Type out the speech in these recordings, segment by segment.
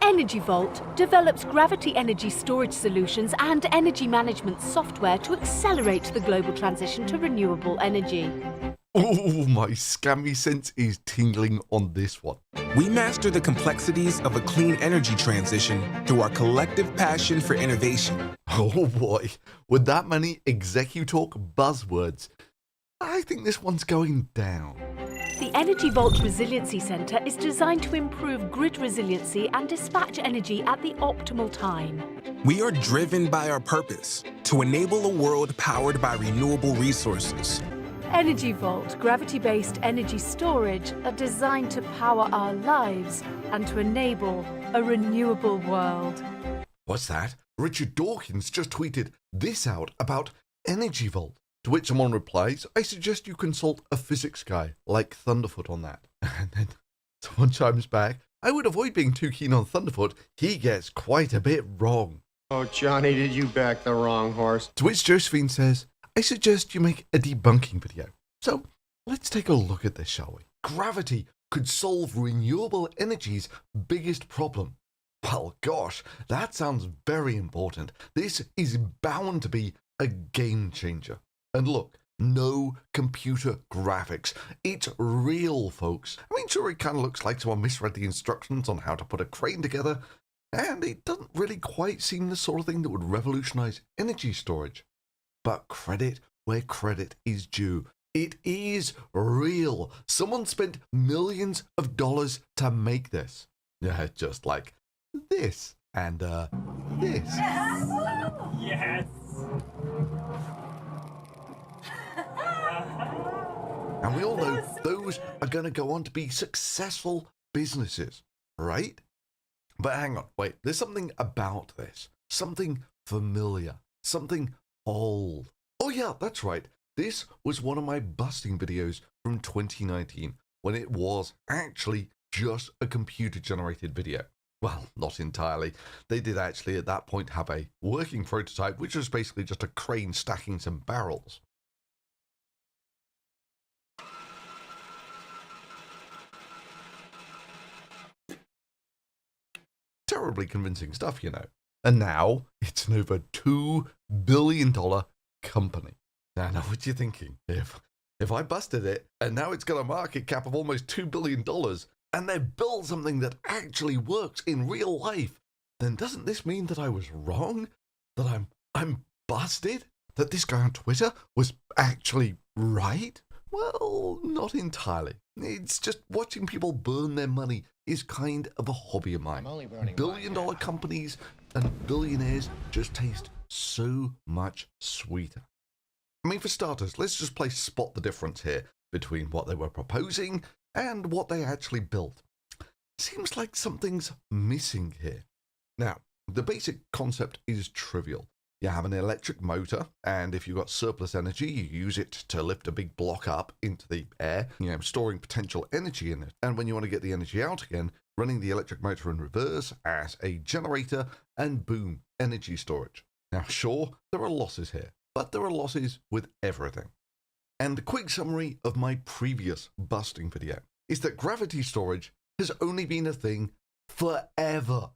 Energy Vault develops gravity energy storage solutions and energy management software to accelerate the global transition to renewable energy. Oh, my scammy sense is tingling on this one. We master the complexities of a clean energy transition through our collective passion for innovation. Oh boy, with that many executalk buzzwords, I think this one's going down. The Energy Vault Resiliency Centre is designed to improve grid resiliency and dispatch energy at the optimal time. We are driven by our purpose to enable a world powered by renewable resources. Energy Vault gravity-based energy storage are designed to power our lives and to enable a renewable world. What's that? Richard Dawkins just tweeted this out about Energy Vault. To which someone replies, I suggest you consult a physics guy like Thunderfoot on that. And then someone chimes back, I would avoid being too keen on Thunderfoot. He gets quite a bit wrong. Oh, Johnny, did you back the wrong horse? To which Josephine says, I suggest you make a debunking video. So let's take a look at this, shall we? Gravity could solve renewable energy's biggest problem. Well, gosh, that sounds very important. This is bound to be a game changer. And look, no computer graphics. It's real, folks. I mean, sure, it kind of looks like someone misread the instructions on how to put a crane together, and it doesn't really quite seem the sort of thing that would revolutionize energy storage. But credit where credit is due. It is real. Someone spent millions of dollars to make this. Yeah, just like this and this. Yes! And we all know those are going to go on to be successful businesses, right? But hang on, wait, there's something about this. Something familiar. Something old. Oh yeah, that's right. This was one of my busting videos from 2019 when it was actually just a computer-generated video. Well, not entirely. They did actually at that point have a working prototype, which was basically just a crane stacking some barrels. Terribly convincing stuff, you know. And now it's an over $2 billion company. Now, I know what you're thinking. If I busted it and now it's got a market cap of almost $2 billion and they've built something that actually works in real life, then doesn't this mean that I was wrong? That I'm busted? That this guy on Twitter was actually right? Well, not entirely. It's just watching people burn their money is kind of a hobby of mine. Billion-dollar companies and billionaires just taste so much sweeter. I mean, for starters, let's just play spot the difference here between what they were proposing and what they actually built. Seems like something's missing here. Now, the basic concept is trivial. You have an electric motor, and if you've got surplus energy, you use it to lift a big block up into the air, storing potential energy in it. And when you want to get the energy out again, running the electric motor in reverse as a generator, and boom, energy storage. Now, sure, there are losses here, but there are losses with everything. And the quick summary of my previous busting video is that gravity storage has only been a thing forever.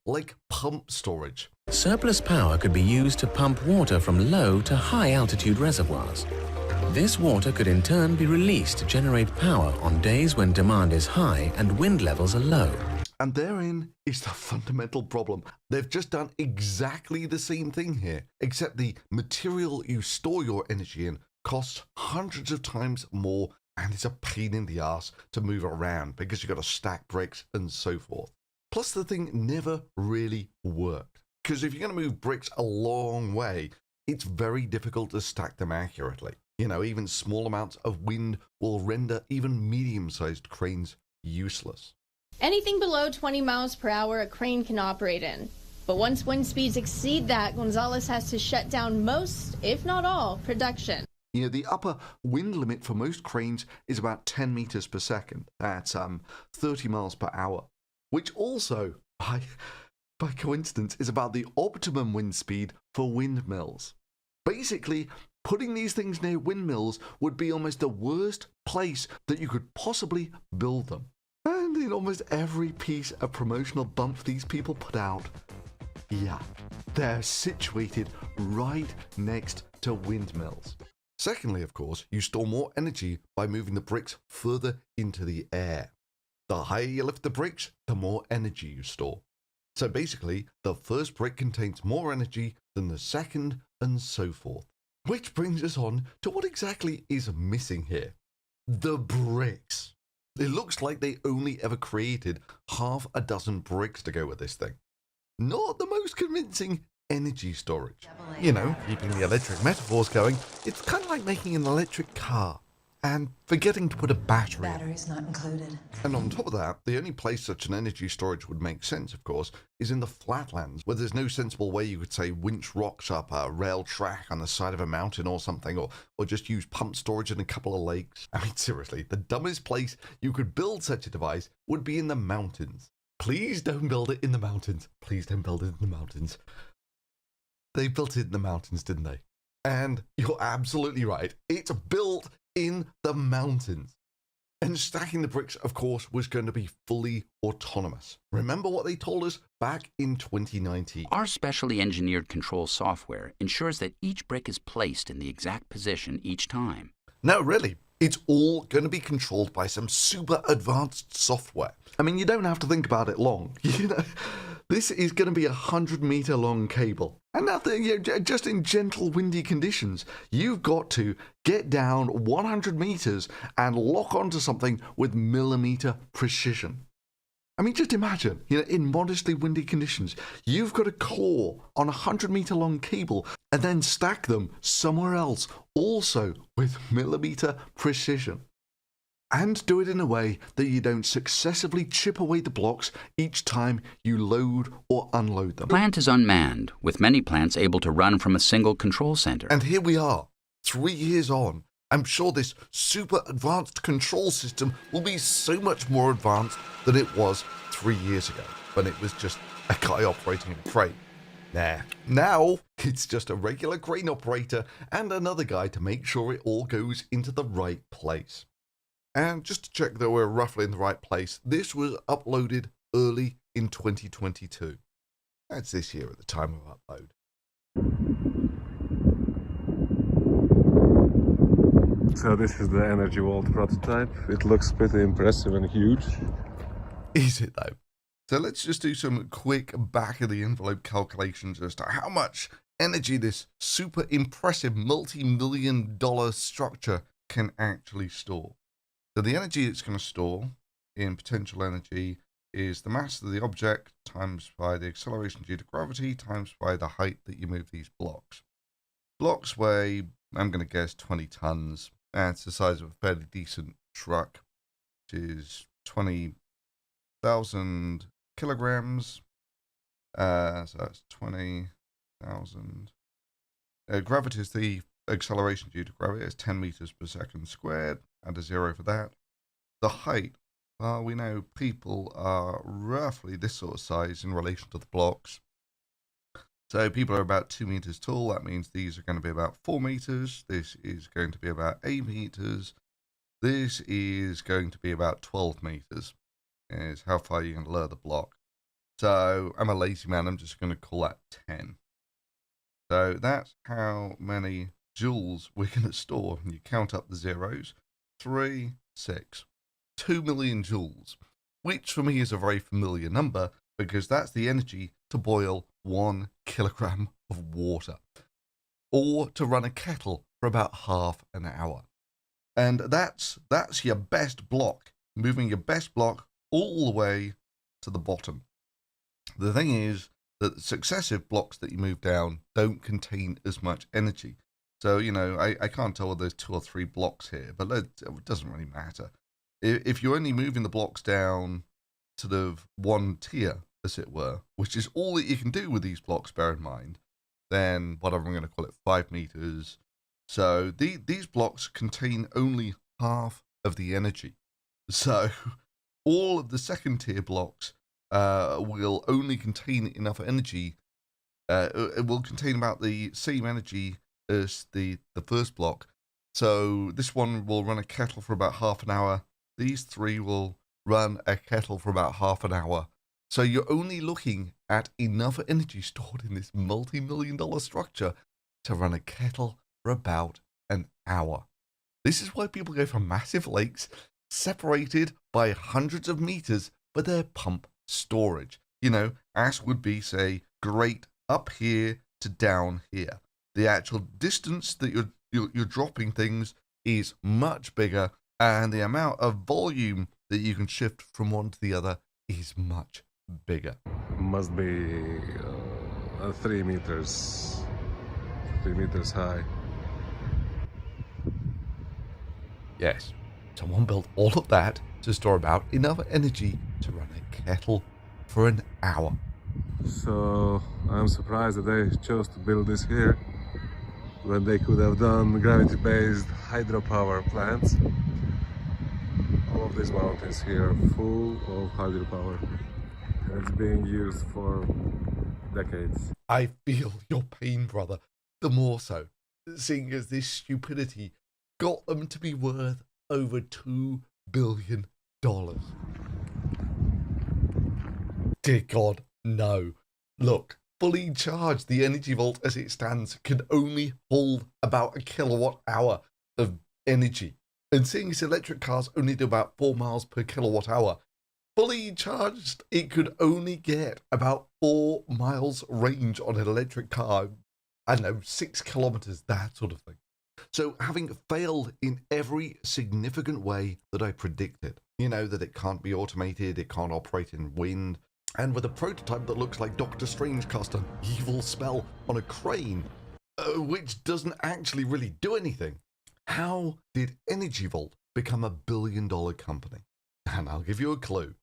Like pump storage. Surplus power could be used to pump water from low to high altitude reservoirs. This water could in turn be released to generate power on days when demand is high and wind levels are low. And therein is the fundamental problem. They've just done exactly the same thing here, except the material you store your energy in costs hundreds of times more and it's a pain in the ass to move around because you've got to stack bricks and so forth. Plus, the thing never really worked. Because if you're going to move bricks a long way, it's very difficult to stack them accurately. Even small amounts of wind will render even medium-sized cranes useless. Anything below 20 miles per hour a crane can operate in. But once wind speeds exceed that, Gonzalez has to shut down most, if not all, production. The upper wind limit for most cranes is about 10 meters per second. That's 30 miles per hour. Which also, by coincidence, is about the optimum wind speed for windmills. Basically, putting these things near windmills would be almost the worst place that you could possibly build them. And in almost every piece of promotional bump these people put out, yeah, they're situated right next to windmills. Secondly, of course, you store more energy by moving the bricks further into the air. The higher you lift the bricks, the more energy you store. So basically, the first brick contains more energy than the second, and so forth. Which brings us on to what exactly is missing here. The bricks. It looks like they only ever created half a dozen bricks to go with this thing. Not the most convincing energy storage. You know, keeping the electric metaphors going, it's kind of like making an electric car and forgetting to put a battery in. Batteries not included. And on top of that, the only place such an energy storage would make sense, of course, is in the flatlands, where there's no sensible way you could, say, winch rocks up a rail track on the side of a mountain or something, or just use pump storage in a couple of lakes. I mean, seriously, the dumbest place you could build such a device would be in the mountains. Please don't build it in the mountains. Please don't build it in the mountains. They built it in the mountains, didn't they? And you're absolutely right. It's built in the mountains. And stacking the bricks, of course, was going to be fully autonomous. Remember what they told us back in 2019. Our specially engineered control software ensures that each brick is placed in the exact position each time. No, really. It's all going to be controlled by some super advanced software. I mean, you don't have to think about it long. You know, this is going to be a 100-meter long cable. And nothing, just in gentle windy conditions, you've got to get down 100 meters and lock onto something with millimeter precision. I mean, just imagine, in modestly windy conditions, you've got a core on a 100-meter long cable and then stack them somewhere else, also with millimeter precision. And do it in a way that you don't successively chip away the blocks each time you load or unload them. The plant is unmanned, with many plants able to run from a single control center. And here we are, 3 years on. I'm sure this super advanced control system will be so much more advanced than it was 3 years ago, when it was just a guy operating a crane. Now it's just a regular crane operator and another guy to make sure it all goes into the right place. And just to check that we're roughly in the right place, this was uploaded early in 2022. That's this year at the time of upload. So this is the Energy World prototype. It looks pretty impressive and huge. Is it though? So let's just do some quick back of the envelope calculations as to how much energy this super impressive multi-million-dollar structure can actually store. So the energy it's going to store in potential energy is the mass of the object times by the acceleration due to gravity times by the height that you move these blocks. Blocks weigh, I'm going to guess, 20 tons. And it's the size of a fairly decent truck, which is 20,000 kilograms. So that's 20,000. Gravity is the acceleration due to gravity. It's 10 meters per second squared. Add a 0 for that. The height, well, we know people are roughly this sort of size in relation to the blocks. So people are about 2 meters tall. That means these are going to be about 4 meters. This is going to be about 8 meters. This is going to be about 12 meters. Is how far you're going to lower the block. So I'm a lazy man. I'm just going to call that 10. So that's how many joules we're going to store. And you count up the zeros. 3, 6, 2 million joules, which for me is a very familiar number because that's the energy to boil 1 kilogram of water or to run a kettle for about half an hour. And that's your best block, moving your best block all the way to the bottom. The thing is that successive blocks that you move down don't contain as much energy. So, I can't tell whether there's 2 or 3 blocks here, but it doesn't really matter. If you're only moving the blocks down sort of one tier, as it were, which is all that you can do with these blocks, bear in mind, then whatever I'm going to call it, 5 meters. So these blocks contain only half of the energy. So all of the second tier blocks will only contain enough energy. It will contain about the same energy as the first block. So this one will run a kettle for about half an hour. These 3 will run a kettle for about half an hour. So you're only looking at enough energy stored in this multi-million-dollar structure to run a kettle for about an hour. This is why people go from massive lakes separated by hundreds of meters for their pump storage. You know, as would be, say, great up here to down here. The actual distance that you're dropping things is much bigger, and the amount of volume that you can shift from one to the other is much bigger. Must be 3 meters high. Yes, someone built all of that to store about enough energy to run a kettle for an hour. So I'm surprised that they chose to build this here when they could have done gravity-based hydropower plants. All of these mountains here are full of hydropower, and it's being used for decades. I feel your pain, brother, the more so, seeing as this stupidity got them to be worth over $2 billion. Dear God, no. Look, fully charged, the energy vault as it stands can only hold about a kilowatt hour of energy. And seeing as electric cars only do about 4 miles per kilowatt hour, fully charged, it could only get about 4 miles range on an electric car. I don't know, 6 kilometers, that sort of thing. So having failed in every significant way that I predicted, you know, that it can't be automated, it can't operate in wind, and with a prototype that looks like Doctor Strange cast an evil spell on a crane, which doesn't actually really do anything, how did Energy Vault become a billion-dollar company? And I'll give you a clue.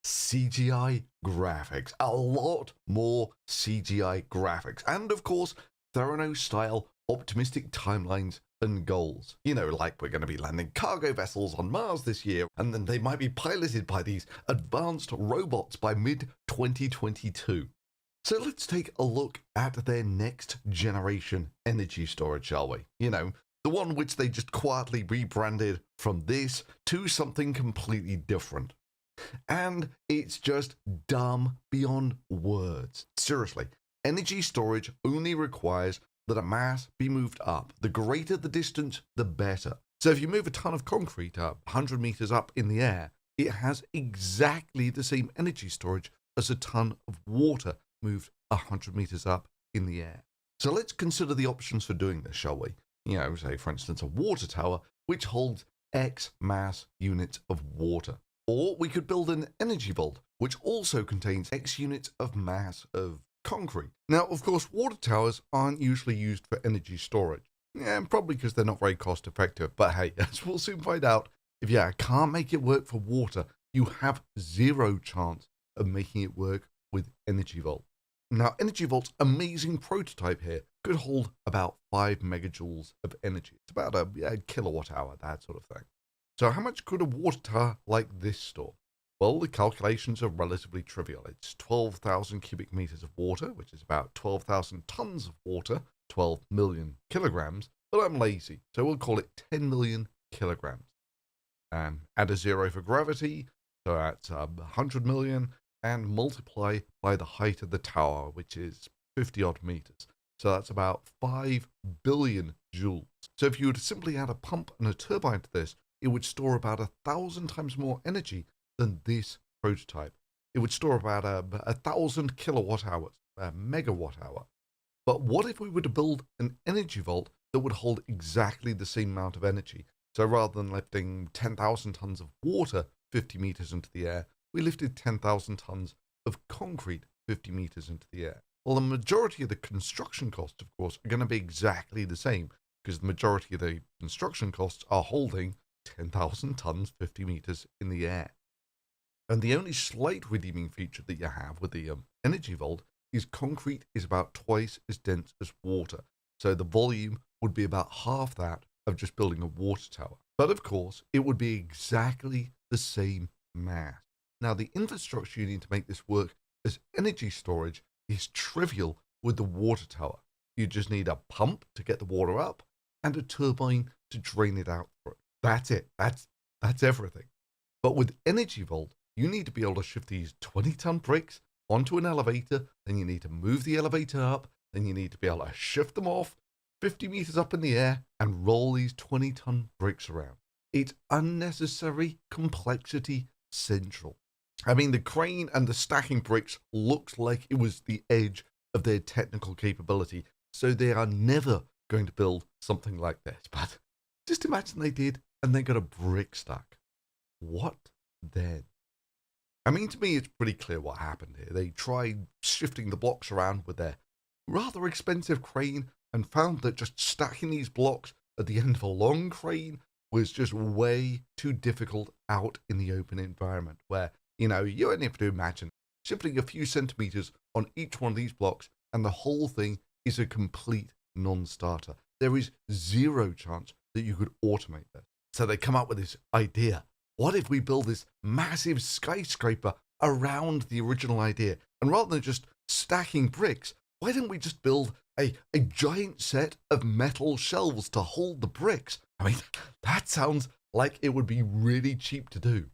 CGI graphics, a lot more CGI graphics, and of course, Theranos-style optimistic timelines and goals. You know, like we're going to be landing cargo vessels on Mars this year, and then they might be piloted by these advanced robots by mid-2022. So let's take a look at their next generation energy storage, shall we? You know, the one which they just quietly rebranded from this to something completely different. And it's just dumb beyond words. Seriously, energy storage only requires that a mass be moved up. The greater the distance, the better. So if you move a ton of concrete up 100 meters up in the air, it has exactly the same energy storage as a ton of water moved 100 meters up in the air. So let's consider the options for doing this, shall we? You know, say for instance a water tower which holds X mass units of water. Or we could build an energy vault which also contains X units of mass of concrete. Now, of course, water towers aren't usually used for energy storage. Yeah, probably because they're not very cost effective. But hey, as we'll soon find out, if you can't make it work for water, you have zero chance of making it work with Energy Vault. Now, Energy Vault's amazing prototype here could hold about 5 megajoules of energy. It's about a kilowatt hour, that sort of thing. So how much could a water tower like this store? Well, the calculations are relatively trivial. It's 12,000 cubic meters of water, which is about 12,000 tons of water, 12 million kilograms, but I'm lazy, so we'll call it 10 million kilograms. Add a zero for gravity, so that's 100 million, and multiply by the height of the tower, which is 50 odd meters. So that's about 5 billion joules. So if you were to simply add a pump and a turbine to this, it would store about 1,000 times more energy than this prototype. It would store about 1,000 kilowatt hours, a megawatt hour. But what if we were to build an energy vault that would hold exactly the same amount of energy? So rather than lifting 10,000 tons of water 50 meters into the air, we lifted 10,000 tons of concrete 50 meters into the air. Well, the majority of the construction costs, of course, are going to be exactly the same because the majority of the construction costs are holding 10,000 tons 50 meters in the air. And the only slight redeeming feature that you have with the energy vault is concrete is about twice as dense as water. So the volume would be about half that of just building a water tower. But of course, it would be exactly the same mass. Now, the infrastructure you need to make this work as energy storage is trivial with the water tower. You just need a pump to get the water up and a turbine to drain it out through. That's it. That's everything. But with Energy Vault, you need to be able to shift these 20-ton bricks onto an elevator, then you need to move the elevator up, then you need to be able to shift them off 50 meters up in the air and roll these 20-ton bricks around. It's unnecessary complexity central. I mean, the crane and the stacking bricks looks like it was the edge of their technical capability, so they are never going to build something like this. But just imagine they did and they got a brick stack. What then? I mean, to me, it's pretty clear what happened here. They tried shifting the blocks around with their rather expensive crane and found that just stacking these blocks at the end of a long crane was just way too difficult out in the open environment where, you only have to imagine shifting a few centimeters on each one of these blocks and the whole thing is a complete non-starter. There is zero chance that you could automate this. So they come up with this idea. What if we build this massive skyscraper around the original idea? And rather than just stacking bricks, why don't we just build a giant set of metal shelves to hold the bricks? I mean, that sounds like it would be really cheap to do.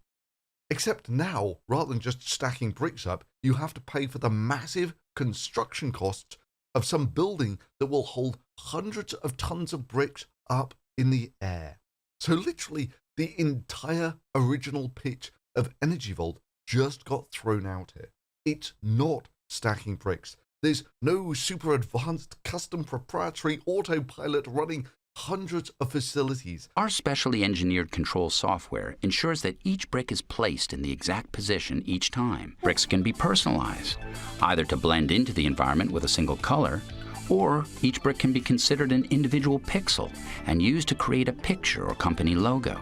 Except now, rather than just stacking bricks up, you have to pay for the massive construction costs of some building that will hold hundreds of tons of bricks up in the air. So literally, the entire original pitch of Energy Vault just got thrown out here. It's not stacking bricks. There's no super advanced custom proprietary autopilot running hundreds of facilities. Our specially engineered control software ensures that each brick is placed in the exact position each time. Bricks can be personalized, either to blend into the environment with a single color, or each brick can be considered an individual pixel and used to create a picture or company logo.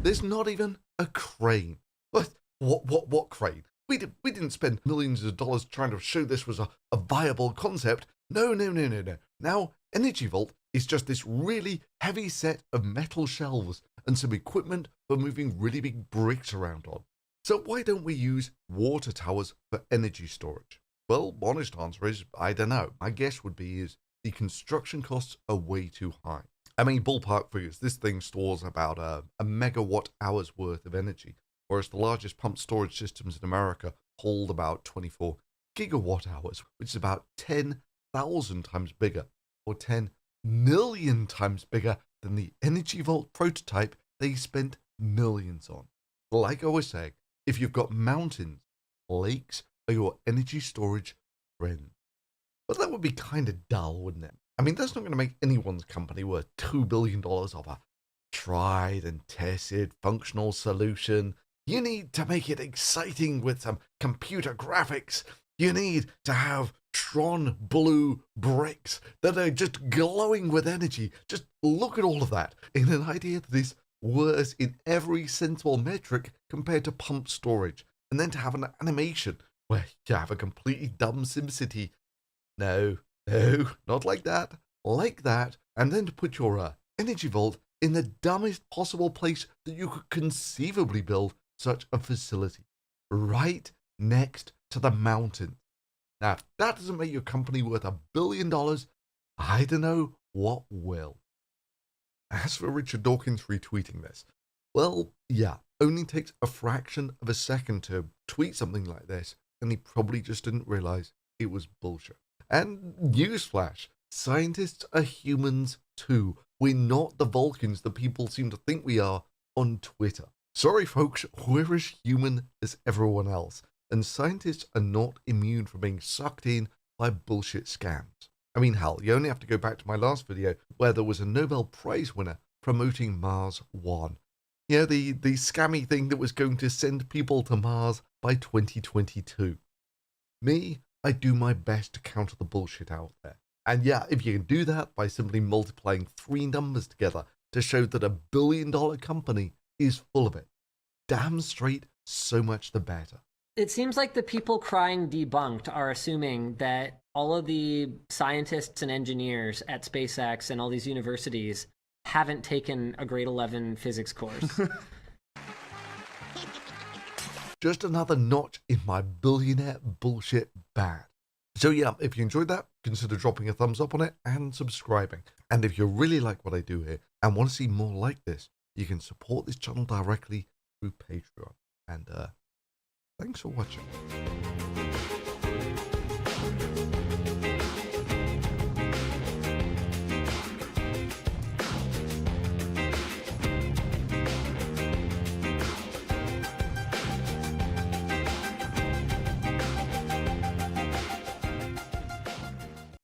There's not even a crane. What crane? We didn't spend millions of dollars trying to show this was a viable concept. No. Now, Energy Vault is just this really heavy set of metal shelves and some equipment for moving really big bricks around on. So why don't we use water towers for energy storage? Well, honest answer is, I don't know. My guess would be is the construction costs are way too high. I mean, ballpark figures, this thing stores about a megawatt hours worth of energy, whereas the largest pump storage systems in America hold about 24 gigawatt hours, which is about 10,000 times bigger, or 10 million times bigger than the Energy Vault prototype they spent millions on. Like I was saying, if you've got mountains, lakes are your energy storage friends. But that would be kind of dull, wouldn't it? I mean, that's not going to make anyone's company worth $2 billion of a tried and tested functional solution. You need to make it exciting with some computer graphics. You need to have Tron blue bricks that are just glowing with energy. Just look at all of that in an idea that is worse in every sensible metric compared to pump storage. And then to have an animation where you have a completely dumb SimCity. No, not like that. Like that. And then to put your Energy Vault in the dumbest possible place that you could conceivably build such a facility. Right next to the mountain. Now, if that doesn't make your company worth $1 billion, I don't know what will. As for Richard Dawkins retweeting this, well, yeah, only takes a fraction of a second to tweet something like this, and he probably just didn't realize it was bullshit. And newsflash, scientists are humans too. We're not the Vulcans that people seem to think we are on Twitter. Sorry folks, we're as human as everyone else, and scientists are not immune from being sucked in by bullshit scams. I mean, hell, you only have to go back to my last video where there was a Nobel Prize winner promoting Mars One. You know, the scammy thing that was going to send people to Mars by 2022. Me, I do my best to counter the bullshit out there. And yeah, if you can do that by simply multiplying 3 numbers together to show that $1 billion company is full of it, damn straight, so much the better. It seems like the people crying debunked are assuming that all of the scientists and engineers at SpaceX and all these universities haven't taken a grade 11 physics course. Just another notch in my billionaire bullshit bag. So yeah, if you enjoyed that, consider dropping a thumbs up on it and subscribing. And if you really like what I do here and want to see more like this, you can support this channel directly through Patreon. And thanks for watching.